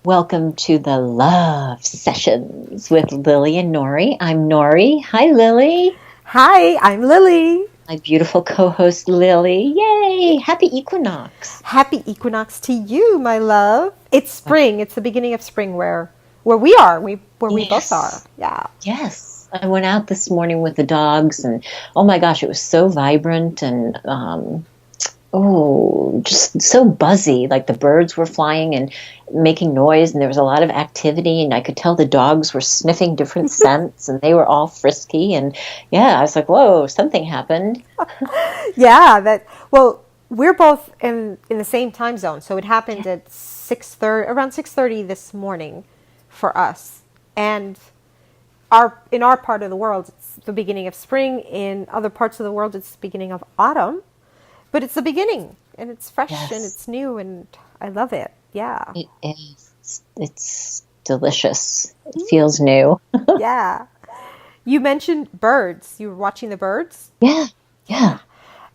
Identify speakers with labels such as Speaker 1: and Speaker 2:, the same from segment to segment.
Speaker 1: Welcome to the Love Sessions with Lilly and Nori. I'm Nori. Hi, Lilly.
Speaker 2: Hi, I'm Lily.
Speaker 1: My beautiful co-host, Lilly. Yay! Happy equinox.
Speaker 2: Happy equinox to you, my love. It's spring. It's the beginning of spring where we are. Where we both are.
Speaker 1: Yes.
Speaker 2: Yeah.
Speaker 1: Yes. I went out this morning with the dogs and oh my gosh, it was so vibrant and just so buzzy. Like the birds were flying and making noise, and there was a lot of activity. And I could tell the dogs were sniffing different scents, and they were all frisky. And yeah, I was like, "Whoa, something happened."
Speaker 2: Yeah, we're both in the same time zone. So it happened at 6:30 around 6:30 this morning for us. And our in our part of the world it's the beginning of spring. In other parts of the world it's the beginning of autumn. But it's the beginning and it's fresh and
Speaker 1: Yes,
Speaker 2: it's new and I love it. Yeah.
Speaker 1: it is. It's delicious. It feels new.
Speaker 2: Yeah. You mentioned birds. You were watching the birds?
Speaker 1: Yeah,
Speaker 2: Yeah.
Speaker 1: yeah,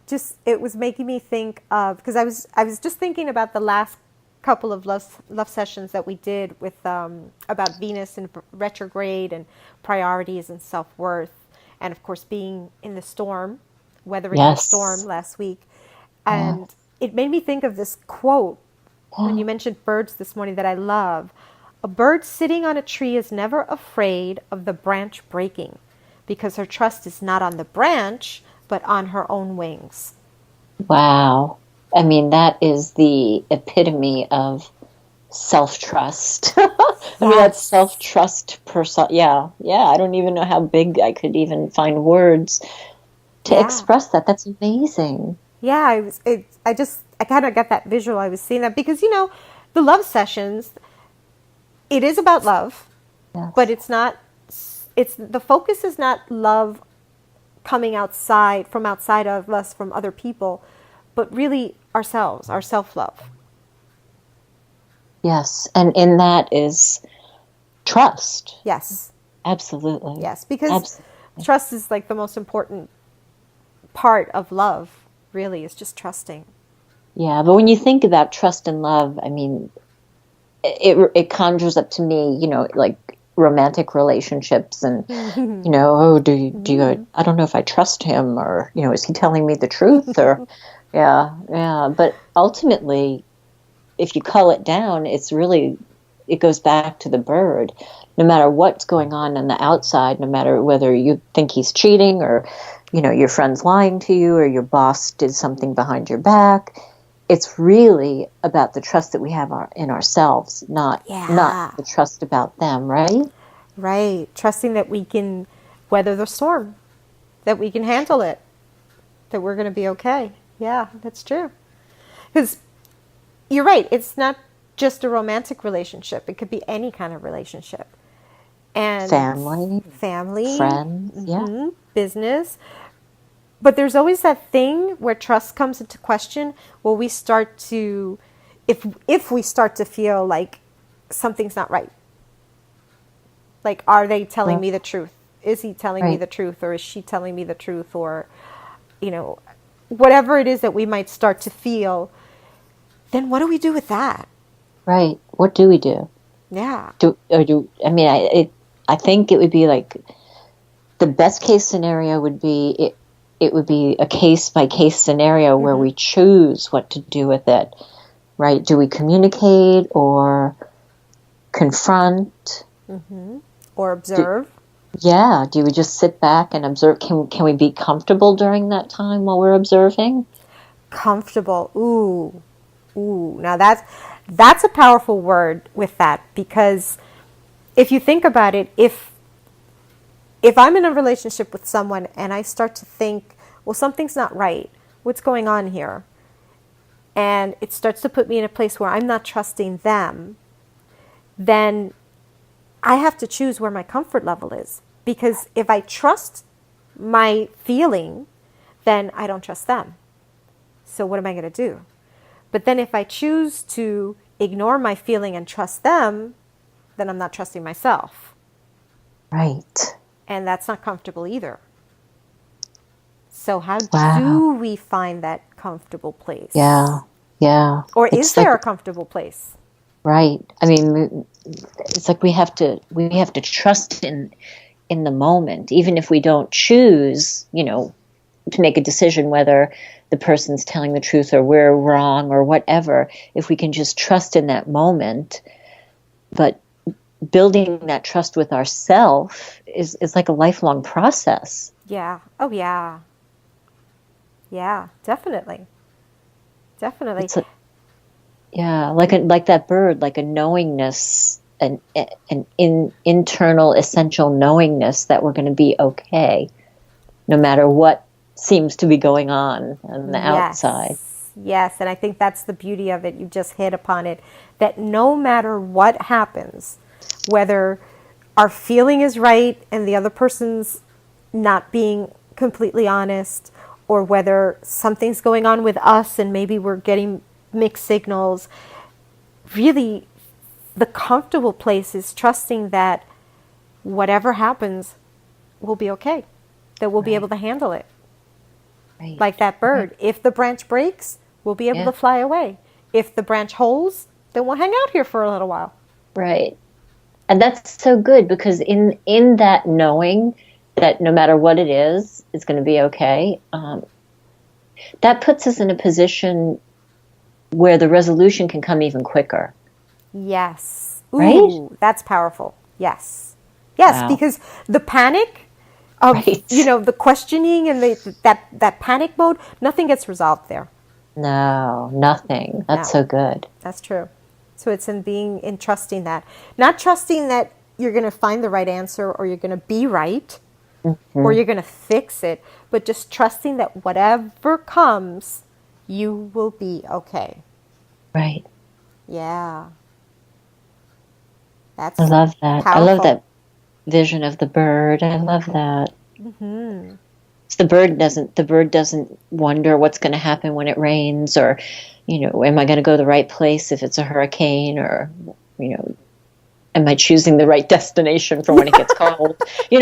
Speaker 2: Just it was making me think of because I was just thinking about the last couple of love sessions that we did with about Venus and retrograde and priorities and self-worth and of course being in the storm, weathering the storm
Speaker 1: yes,
Speaker 2: last week.
Speaker 1: yeah,
Speaker 2: And it made me think of this quote when
Speaker 1: yeah.
Speaker 2: you mentioned birds this morning that I love. A bird sitting on a tree is never afraid of the branch breaking because her trust is not on the branch, but on her own wings.
Speaker 1: Wow. I mean, that is the epitome of self-trust. I mean, that's
Speaker 2: Yes.
Speaker 1: self-trust person. Yeah, yeah. I don't even know how big I could even find words to
Speaker 2: Yeah.
Speaker 1: express that. That's amazing.
Speaker 2: Yeah, I kind of got that visual. I was seeing that because, the love sessions, it is about love, but
Speaker 1: Yes.
Speaker 2: it's the focus is not love coming outside of us from other people, but really ourselves, our self-love.
Speaker 1: Yes. And in that is trust.
Speaker 2: Yes.
Speaker 1: Absolutely.
Speaker 2: Yes, because
Speaker 1: Absolutely.
Speaker 2: trust is like the most important part of love, really, is just trusting.
Speaker 1: Yeah. But when you think about trust and love, I mean, it conjures up to me, like romantic relationships and oh, I don't know if I trust him or, is he telling me the truth or, yeah, yeah. But ultimately, if you cull it down, it goes back to the bird. No matter what's going on the outside, no matter whether you think he's cheating or, your friend's lying to you or your boss did something behind your back, it's really about the trust that we have in ourselves, not
Speaker 2: Yeah.
Speaker 1: the trust about them, right?
Speaker 2: Right. Trusting that we can weather the storm, that we can handle it, that we're going to be okay. Yeah, that's true. Because you're right, it's not just a romantic relationship, it could be any kind of relationship. And
Speaker 1: Family,
Speaker 2: family,
Speaker 1: friends, yeah,
Speaker 2: business. But there's always that thing where trust comes into question. Where we start to, if we start to feel like something's not right, like are they telling
Speaker 1: right,
Speaker 2: me the truth? Is he telling me
Speaker 1: right,
Speaker 2: the truth, or is she telling me the truth, or you know, whatever it is that we might start to feel? Then what do we do with that?
Speaker 1: right. What do we do?
Speaker 2: Yeah.
Speaker 1: I mean, I think it would be like the best case scenario would be it would be a case by case scenario where we choose what to do with it, right? Do we communicate or confront?
Speaker 2: Or
Speaker 1: Do,
Speaker 2: observe.
Speaker 1: yeah, do we just sit back and observe? Can we be comfortable during that time while we're observing?
Speaker 2: Comfortable. Ooh. Ooh. Now that's a powerful word with that because if you think about it, if I'm in a relationship with someone and I start to think, well, something's not right. What's going on here? And it starts to put me in a place where I'm not trusting them, then I have to choose where my comfort level is. Because if I trust my feeling, then I don't trust them. So what am I going to do? But then if I choose to ignore my feeling and trust them, then I'm not trusting myself.
Speaker 1: Right.
Speaker 2: And that's not comfortable either. So how
Speaker 1: Wow.
Speaker 2: do we find that comfortable
Speaker 1: Yeah.
Speaker 2: place?
Speaker 1: Yeah.
Speaker 2: Or is
Speaker 1: It's like
Speaker 2: there a comfortable place?
Speaker 1: Right. I mean, it's like we have to trust in the moment, even if we don't choose, to make a decision whether the person's telling the truth or we're wrong or whatever. If we can just trust in that moment, but building that trust with ourselves is like a lifelong process.
Speaker 2: Yeah. Oh, yeah. Yeah, definitely. Definitely.
Speaker 1: It's yeah, like that bird, like a knowingness, an internal essential knowingness that we're going to be okay, no matter what seems to be going on the outside.
Speaker 2: Yes. Yes. And I think that's the beauty of it. You just hit upon it. That no matter what happens, whether our feeling is right and the other person's not being completely honest, or whether something's going on with us and maybe we're getting mixed signals, really the comfortable place is trusting that whatever happens will be okay, that we'll be able to handle it.
Speaker 1: Right.
Speaker 2: Like that bird. Right. If the branch breaks, we'll be able to fly away. If the branch holds, then we'll hang out here for a little while.
Speaker 1: Right. And that's so good, because in that knowing that no matter what it is, it's going to be okay, that puts us in a position where the resolution can come even quicker.
Speaker 2: Yes. Ooh,
Speaker 1: right?
Speaker 2: That's powerful. Yes. Yes, wow. Because the panic of, the questioning and that panic mode, nothing gets resolved there.
Speaker 1: No, nothing. That's so good.
Speaker 2: That's true. So it's in trusting that. Not trusting that you're going to find the right answer or you're going to be right or you're going to fix it, but just trusting that whatever comes, you will be okay.
Speaker 1: Right.
Speaker 2: Yeah.
Speaker 1: I love that.
Speaker 2: Powerful.
Speaker 1: I love that vision of the bird. I love that.
Speaker 2: Mm-hmm.
Speaker 1: So the bird doesn't wonder what's going to happen when it rains, or, am I going to go to the right place if it's a hurricane, or, am I choosing the right destination for when it gets cold? It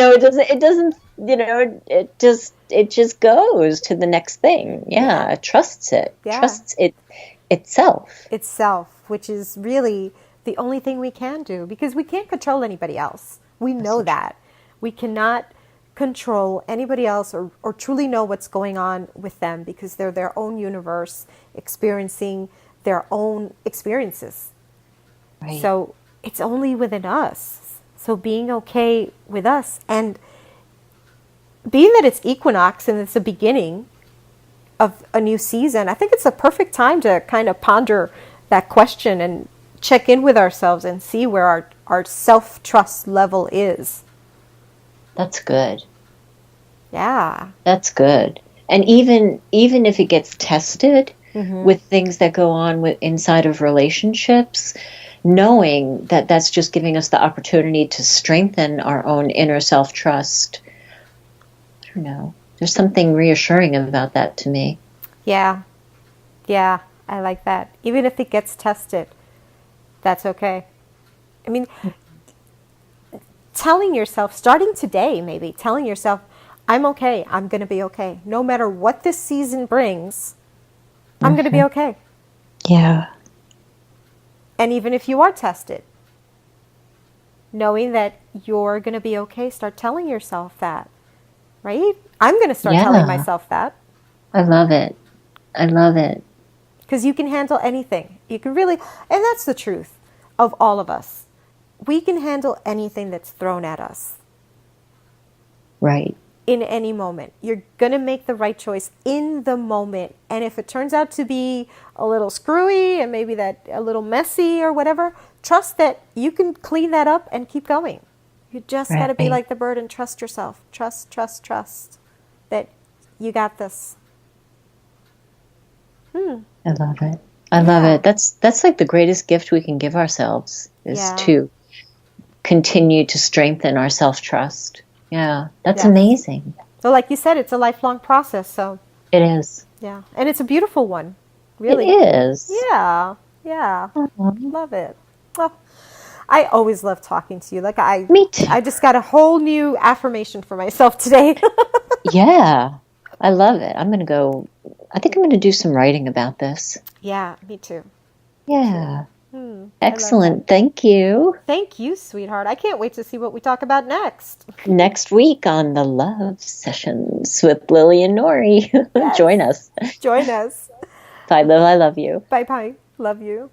Speaker 1: just goes to the next thing. Yeah. It trusts it.
Speaker 2: Yeah.
Speaker 1: Trusts it itself.
Speaker 2: Itself, which is really the only thing we can do, because we can't control anybody else. We know that. We cannot control anybody else or truly know what's going on with them, because they're their own universe experiencing their own experiences.
Speaker 1: Right.
Speaker 2: So it's only within us. So being okay with us, and being that it's equinox and it's the beginning of a new season, I think it's a perfect time to kind of ponder that question and check in with ourselves and see where our self-trust level is.
Speaker 1: That's good.
Speaker 2: Yeah.
Speaker 1: That's good. And even if it gets tested with things that go on inside of relationships, knowing that that's just giving us the opportunity to strengthen our own inner self-trust. I don't know. There's something reassuring about that to me.
Speaker 2: Yeah. Yeah, I like that. Even if it gets tested, that's okay. I mean, telling yourself, starting today maybe, telling yourself, I'm okay, I'm going to be okay. No matter what this season brings, I'm going to be okay.
Speaker 1: Yeah.
Speaker 2: And even if you are tested, knowing that you're going to be okay, start telling yourself that, right? I'm going to start telling myself that.
Speaker 1: I love it. I love it.
Speaker 2: Because you can handle anything. You can really, and that's the truth of all of us. We can handle anything that's thrown at us.
Speaker 1: Right.
Speaker 2: In any moment. You're going to make the right choice in the moment. And if it turns out to be a little screwy and maybe that a little messy or whatever, trust that you can clean that up and keep going. You just got to be like the bird and trust yourself. Trust that you got this.
Speaker 1: I love it. I love it. That's like the greatest gift we can give ourselves, is to continue to strengthen our self-trust. Yeah, that's amazing.
Speaker 2: So like you said, it's a lifelong process. So
Speaker 1: it is.
Speaker 2: Yeah, and it's a beautiful one. Really.
Speaker 1: It is.
Speaker 2: Yeah. Love it. Well, I always love talking to you.
Speaker 1: Me too.
Speaker 2: I just got a whole new affirmation for myself today.
Speaker 1: Yeah, I love it. I think I'm going to do some writing about this.
Speaker 2: Yeah, me too.
Speaker 1: Yeah. And
Speaker 2: I love that.
Speaker 1: Excellent. Thank you.
Speaker 2: Thank you, sweetheart. I can't wait to see what we talk about next.
Speaker 1: Next week on the Love Sessions with Lilly and Nori.
Speaker 2: Yes.
Speaker 1: Join us.
Speaker 2: Join us.
Speaker 1: Bye, Lil. I love you.
Speaker 2: Bye bye. Love you.